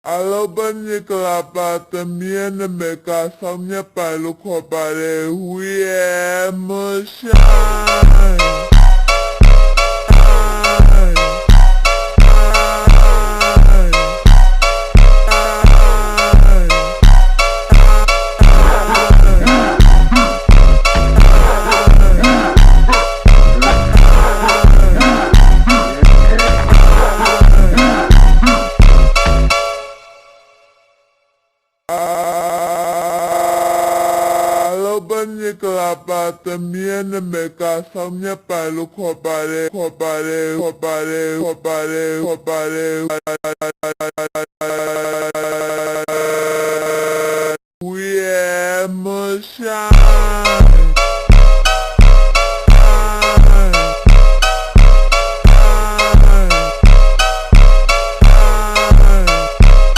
အားလုံးပဲမင်္ဂလာပါသမီးနာမည်ကဆောင်မြတ်ပါလို့ခေါ်ပါတယ် We are Motionဘယ်နေကလာပါသမီးနာမည်ကဆောင်မြတ်ပါလို့ခေါ်ပါတယ်